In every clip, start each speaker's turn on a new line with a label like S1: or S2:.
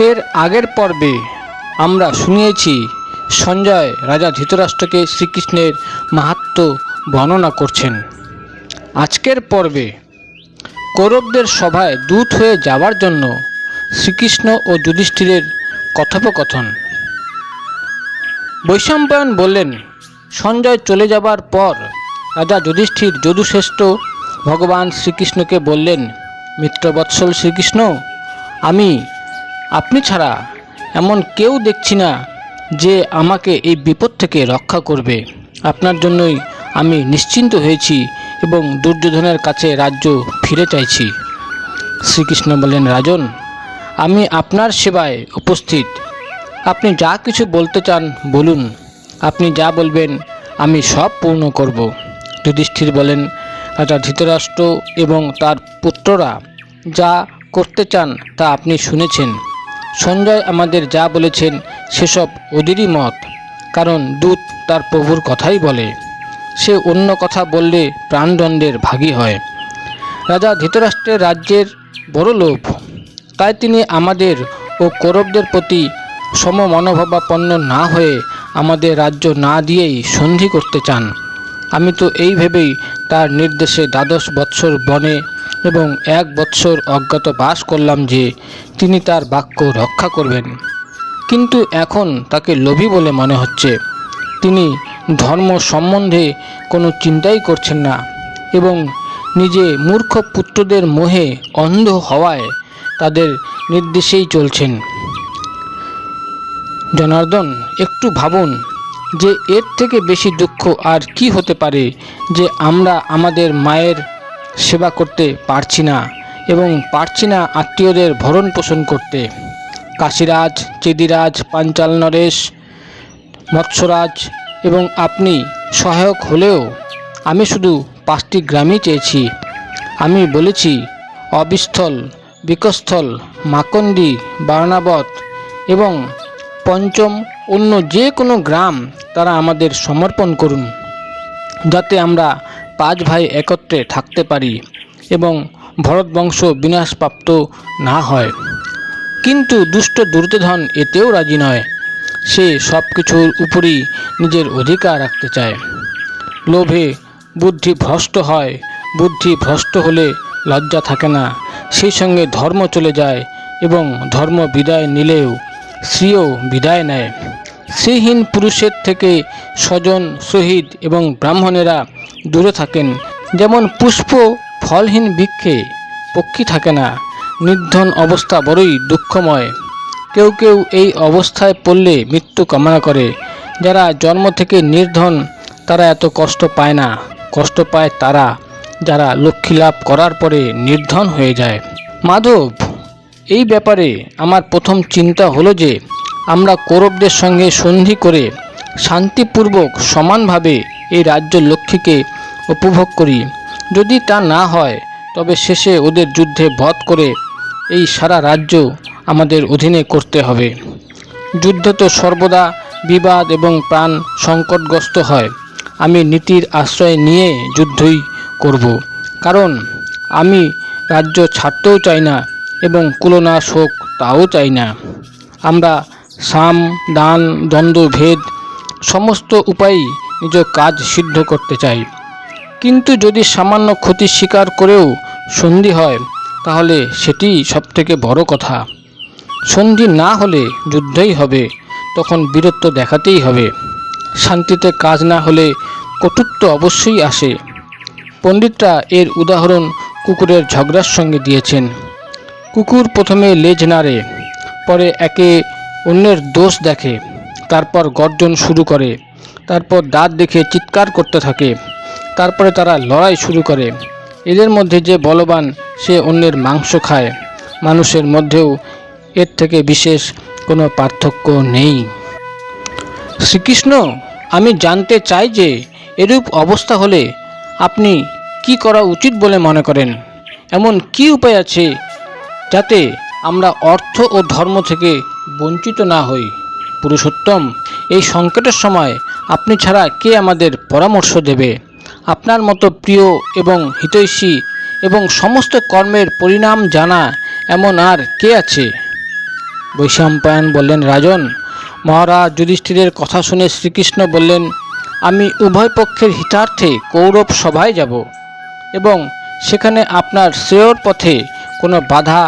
S1: এর আগের পর্বে আমরা শুনিয়েছি সঞ্জয় রাজা ধৃতরাষ্ট্রকে শ্রীকৃষ্ণের মাহাত্ম্য বর্ণনা করছেন। আজকের পর্বে কৌরবদের সভায় দূত হয়ে যাওয়ার জন্য শ্রীকৃষ্ণ ও যুধিষ্ঠিরের কথোপকথন। বৈশম্পায়ন বললেন, সঞ্জয় চলে যাবার পর রাজা যুধিষ্ঠির যদুশ্রেষ্ঠ ভগবান শ্রীকৃষ্ণকে বললেন, মিত্রবৎসল শ্রীকৃষ্ণ, আপনি ছাড়া এমন কেউ দেখছি না যে আমাকে এই বিপদ থেকে রক্ষা করবে। আপনার জন্যই আমি নিশ্চিন্ত হয়েছি এবং দুর্যোধনের কাছে রাজ্য ফিরে চাইছি। শ্রীকৃষ্ণ বললেন, রাজন, আমি আপনার সেবায় উপস্থিত। আপনি যা কিছু বলতে চান বলুন, আপনি যা বলবেন আমি সব পূর্ণ করব। যুধিষ্ঠির বলেন, রাজা ধৃতরাষ্ট্র এবং তার পুত্ররা যা করতে চান তা আপনি শুনেছেন। সঞ্জয় আমাদের যা বলেছেন সেসব ওদেরই মত, কারণ দূত তার প্রভুর কথাই বলে। সে অন্য কথা বললে প্রাণদণ্ডের ভাগী হয়। রাজা ধৃতরাষ্ট্রের রাজ্যের বড় লোভ, তাই তিনি আমাদের ও কৌরবদের প্রতি সমমনোভাবাপন্ন না হয়ে আমাদের রাজ্য না দিয়েই সন্ধি করতে চান। আমি তো এই ভেবেই তার নির্দেশে 12 বৎসর বনে এবং 1 বৎসর অজ্ঞাতবাস করলাম যে তিনি তার বাক্য রক্ষা করবেন। কিন্তু এখন তাকে লোভী বলে মনে হচ্ছে। তিনি ধর্ম সম্বন্ধে কোনো চিন্তাই করছেন না এবং নিজে মূর্খ পুত্রদের মোহে অন্ধ হওয়ায় তাদের নির্দেশেই চলছেন। জনার্দন, একটু ভাবুন যে এর থেকে বেশি দুঃখ আর কি হতে পারে যে আমরা আমাদের মায়ের সেবা করতে পারছি না এবং পারছি না আত্মীয়দের ভরণ পোষণ করতে। কাশীরাজ, চেদিরাজ, পাঞ্চাল নরেশ, মৎস্যরাজ এবং আপনি সহায়ক হলেও আমি শুধু 5টি গ্রামই চেয়েছি। আমি বলেছি অবিস্থল, বিকস্থল, মাকন্দি, বারণাবত এবং পঞ্চম অন্য যে কোনো গ্রাম তারা আমাদের সমর্পণ করুন, যাতে আমরা 5 ভাই একত্রে থাকতে পারি এবং ভরতবংশ বিনাশপ্রাপ্ত না হয়। কিন্তু দুষ্ট দুর্যোধন এতেও রাজি নয়। সে সব কিছুর উপরই নিজের অধিকার রাখতে চায়। লোভে বুদ্ধি ভ্রষ্ট হয়। বুদ্ধি ভ্রষ্ট হলে লজ্জা থাকে না, সেই সঙ্গে ধর্ম চলে যায় এবং ধর্ম বিদায় নিলেও স্ত্রীও বিদায় নেয়। শ্রীহীন পুরুষের থেকে স্বজন, শহীদ এবং ব্রাহ্মণেরা দূরে থাকেন। যেমন পুষ্প ফলহীন বৃক্ষে পক্ষী থাকে না। নির্ধন অবস্থা বড়ই দুঃখময়। কেউ কেউ এই অবস্থায় পড়লে মৃত্যু কামনা করে। যারা জন্ম থেকে নির্ধন তারা এত কষ্ট পায় না। কষ্ট পায় তারা যারা লক্ষ্মী লাভ করার পরে নির্ধন হয়ে যায়। মাধব, এই ব্যাপারে আমার প্রথম চিন্তা হলো যে আমরা কৌরবদের সঙ্গে সন্ধি করে শান্তিপূর্বক সমানভাবে এই রাজ্য লক্ষ্মীকে উপভোগ করি। যদি তা না হয় তবে শেষে ওদের যুদ্ধে বধ করে এই সারা রাজ্য আমাদের অধীনে করতে হবে। যুদ্ধ তো সর্বদা বিবাদ এবং প্রাণ সংকটগ্রস্ত হয়। আমি নীতির আশ্রয় নিয়ে যুদ্ধই করব, কারণ আমি রাজ্য ছাড়তেও চাই না এবং কুলনাশ হোক তাও চাই না। আমরা সাম, দান, দ্বন্দ্ব, ভেদ সমস্ত উপায়েই নিজ কাজ সিদ্ধ করতে চাই। কিন্তু যদি সামান্য ক্ষতি স্বীকার করেও সন্ধি হয় তাহলে সেটি সবথেকে বড় কথা। সন্ধি না হলে যুদ্ধই হবে, তখন বীরত্ব দেখাতেই হবে। শান্তিতে কাজ না হলে কটুত্ব অবশ্যই আসে। পণ্ডিতরা এর উদাহরণ কুকুরের ঝগড়ার সঙ্গে দিয়েছেন। কুকুর প্রথমে লেজ নাড়ে, পরে একে অন্যের দোষ দেখে, তারপর গর্জন শুরু করে, তারপর দাঁত দেখে চিৎকার করতে থাকে, তারপরে তারা লড়াই শুরু করে। এদের মধ্যে যে বলবান সে অন্যের মাংস খায়। মানুষের মধ্যেও এর থেকে বিশেষ কোনো পার্থক্য নেই। শ্রীকৃষ্ণ, আমি জানতে চাই যে এরূপ অবস্থা হলে আপনি কি করা উচিত বলে মনে করেন? এমন কি উপায় আছে যাতে আমরা অর্থ ও ধর্ম থেকে বঞ্চিত না হই? পুরুষোত্তম, এই সংকটের সময় আপনি ছাড়া কে আমাদের পরামর্শ দেবে? আপনার মতো প্রিয় এবং হিতৈষী এবং সমস্ত কর্মের পরিণাম জানা এমন আর কে আছে? বৈশাম্পায়ন বললেন, রাজন, মহারাজ যুধিষ্ঠিরের কথা শুনে শ্রীকৃষ্ণ বললেন, আমি উভয় পক্ষের হিতার্থে কৌরব সভায় যাব এবং সেখানে আপনার শ্রেয়র পথে কোনো বাধা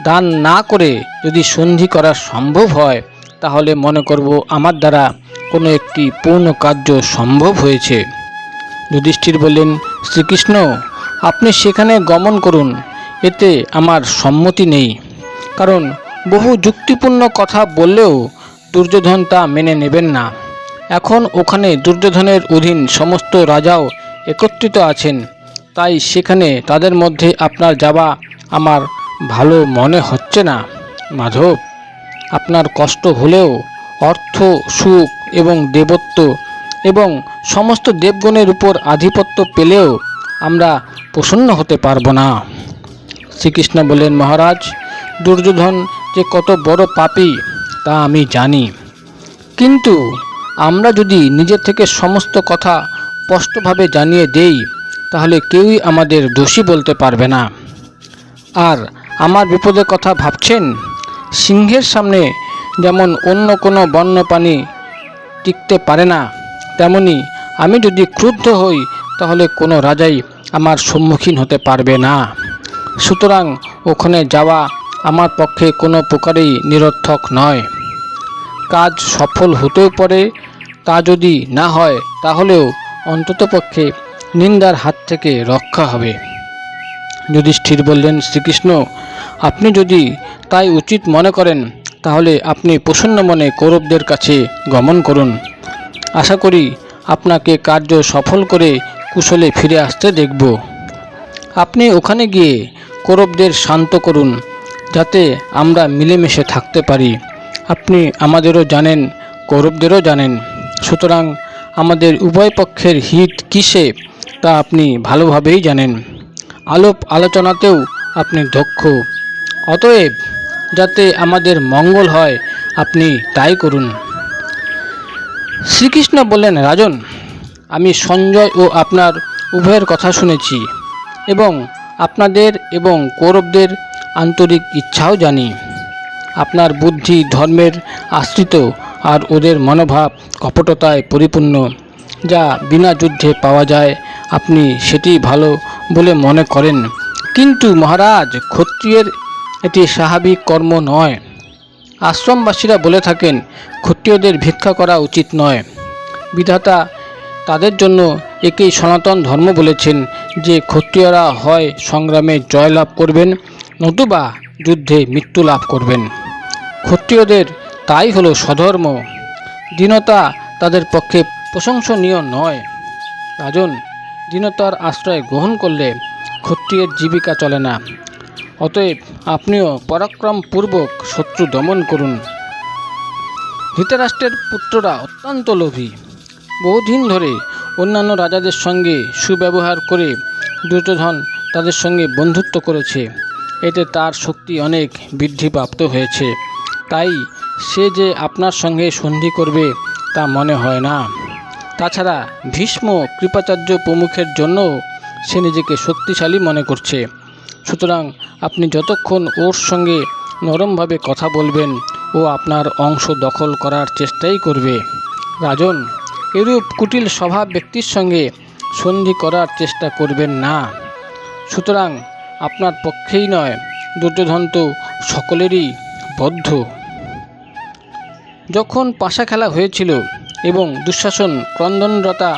S1: দান না করে যদি সন্ধি করা সম্ভব হয় তাহলে মনে করব আমার দ্বারা কোনো একটি পূর্ণ কার্য সম্ভব হয়েছে। যুধিষ্ঠির বললেন, শ্রীকৃষ্ণ, আপনি সেখানে গমন করুন, এতে আমার সম্মতি নেই। কারণ বহু যুক্তিপূর্ণ কথা বললেও দুর্যোধন তা মেনে নেবেন না। এখন ওখানে দুর্যোধনের অধীন সমস্ত রাজাও একত্রিত আছেন, তাই সেখানে তাদের মধ্যে আপনার যাওয়া আমার ভালো মনে হচ্ছে না। মাধব, আপনার কষ্ট হলেও অর্থ, সুখ এবং দেবত্ব এবং সমস্ত দেবগণের উপর আধিপত্য পেলেও আমরা প্রসন্ন হতে পারবো না। শ্রীকৃষ্ণ বললেন, মহারাজ, দুর্যোধন যে কত বড় পাপী তা আমি জানি, কিন্তু আমরা যদি নিজের থেকে সমস্ত কথা স্পষ্টভাবে জানিয়ে দেই তাহলে কেউই আমাদের দোষী বলতে পারবে না। আর আমার বিপদের কথা ভাবছেন? সিংহের সামনে যেমন অন্য কোনো বন্যপ্রাণী টিকতে পারে না, তেমনি আমি যদি ক্রুদ্ধ হই তাহলে কোনো রাজাই আমার সম্মুখীন হতে পারবে না। সুতরাং ওখানে যাওয়া আমার পক্ষে কোনো প্রকারেই নিরর্থক নয়। কাজ সফল হতেও পারে, তা যদি না হয় তাহলেও অন্ততপক্ষে নিন্দার হাত থেকে রক্ষা হবে। যুধিষ্ঠির বললেন, শ্রীকৃষ্ণ, আপনি যদি তাই উচিত মনে করেন তাহলে আপনি প্রসন্ন মনে কৌরবদের কাছে গমন করুন। আশা করি আপনাকে কার্য সফল করে কুশলে ফিরে আসতে দেখব। আপনি ওখানে গিয়ে কৌরবদের শান্ত করুন যাতে আমরা মিলেমিশে থাকতে পারি। আপনি আমাদেরও জানেন, কৌরবদেরও জানেন, সুতরাং আমাদের উভয় পক্ষের হিত কিসে তা আপনি ভালোভাবেই জানেন। আলাপ আলোচনাতেও আপনি দক্ষ, অতএব যাতে আমাদের মঙ্গল হয় আপনি তাই করুন। শ্রীকৃষ্ণ বললেন, রাজন, আমি সঞ্জয় ও আপনার উভয়ের কথা শুনেছি এবং আপনাদের এবং কৌরবদের আন্তরিক ইচ্ছাও জানি। আপনার বুদ্ধি ধর্মের আশ্রিত আর ওদের মনোভাব কপটতায় পরিপূর্ণ, যা বিনা যুদ্ধে পাওয়া যায়। আপনি সেটি ভালো বলে মনে করেন, কিন্তু মহারাজ, ক্ষত্রিয়ের এটি স্বাভাবিক কর্ম নয়। আশ্রমবাসীরা বলে থাকেন ক্ষত্রিয়দের ভিক্ষা করা উচিত নয়। বিধাতা তাদের জন্য একেই সনাতন ধর্ম বলেছেন যে ক্ষত্রিয়রা হয় সংগ্রামে জয়লাভ করবেন, নতুবা যুদ্ধে মৃত্যু লাভ করবেন। ক্ষত্রিয়দের তাই হলো স্বধর্ম। দীনতা তাদের পক্ষে প্রশংসনীয় নয়। রাজন, দীনতার আশ্রয় গ্রহণ করলে ক্ষত্রিয়ের জীবিকা চলে না। অতএব আপনিও পরাক্রমপূর্বক শত্রু দমন করুন। ধৃতরাষ্ট্রের পুত্ররা অত্যন্ত লোভী। বহুদিন ধরে অন্যান্য রাজাদের সঙ্গে সুব্যবহার করে দুর্যোধন তাদের সঙ্গে বন্ধুত্ব করেছে। এতে তার শক্তি অনেক বৃদ্ধিপ্রাপ্ত হয়েছে। তাই সে যে আপনার সঙ্গে সন্ধি করবে তা মনে হয় না। তাছাড়া ভীষ্ম, কৃপাচার্য প্রমুখের জন্য সে নিজেকে শক্তিশালী মনে করছে। সুতরাং আপনি যতক্ষণ ওর সঙ্গে নরমভাবে কথা বলবেন ও আপনার অংশ দখল করার চেষ্টাই করবে। রাজন, এরূপ কুটিল স্বভাব ব্যক্তির সঙ্গে সন্ধি করার চেষ্টা করবেন না। সুতরাং আপনার পক্ষেই নয়, দুর্যোধন তো সকলেরই বদ্ধ। যখন পাশা খেলা হয়েছিল এবং দুঃশাসন ক্রন্দনরতা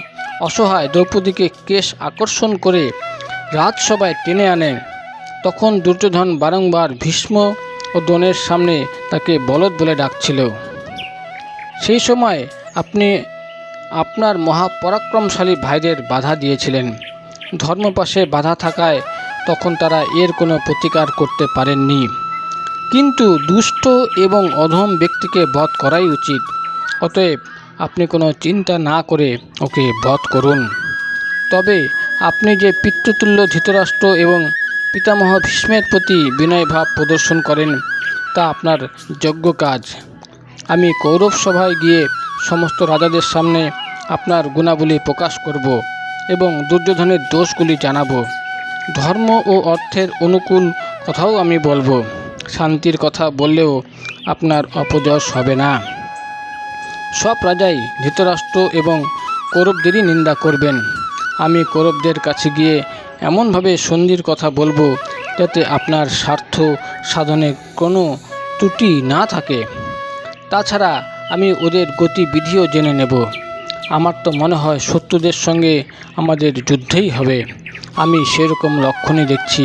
S1: অসহায় দ্রৌপদীকে কেশ আকর্ষণ করে রাজসভায় টেনে আনেন, তখন দুর্যোধন বারংবার ভীষ্ম ও দ্রোণের সামনে তাকে বলদ বলে ডাকছিল। সেই সময় আপনি আপনার মহাপরাক্রমশালী ভাইদের বাধা দিয়েছিলেন। ধর্মপাশে বাধা থাকায় তখন তারা এর কোনো প্রতিকার করতে পারেননি। কিন্তু দুষ্ট এবং অধম ব্যক্তিকে বধ করাই উচিত। অতএব আপনি কোনো চিন্তা না করে ওকে বধ করুন। তবে আপনি যে পিতৃতুল্য ধৃতরাষ্ট্র এবং পিতামহ ভীষ্মের প্রতি বিনয়ভাব প্রদর্শন করেন তা আপনার যোগ্য কাজ। আমি কৌরব সভায় গিয়ে সমস্ত রাজাদের সামনে আপনার গুণাবলী প্রকাশ করব এবং দুর্যোধনের দোষগুলি জানাবো। ধর্ম ও অর্থের অনুকূল কথাও আমি বলবো। শান্তির কথা বললেও আপনার অপযশ হবে না। সব রাজাই ধৃতরাষ্ট্র এবং কৌরবদেরই নিন্দা করবেন। আমি কৌরবদের কাছে গিয়ে এমনভাবে সন্ধির কথা বলবো যাতে আপনার স্বার্থ সাধনে কোনো ত্রুটি না থাকে। তাছাড়া আমি ওদের গতিবিধিও জেনে নেব। আমার তো মনে হয় শত্রুদের সঙ্গে আমাদের যুদ্ধই হবে। আমি সেরকম লক্ষণই দেখছি।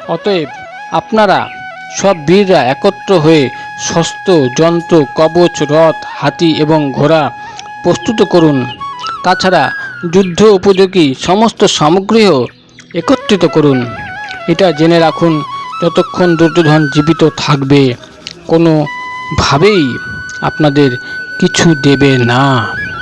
S1: অতএব আপনারা সব বীররা একত্র হয়ে শস্ত্র, যন্ত্র, কবচ, রথ, হাতি এবং ঘোড়া প্রস্তুত করুন। তাছাড়া যুদ্ধ উপযোগী সমস্ত সামগ্রীও একত্রিত করুন। এটা জেনে রাখুন, যতক্ষণ দুর্যোধন জীবিত থাকবে কোনোভাবেই আপনাদের কিছু দেবে না।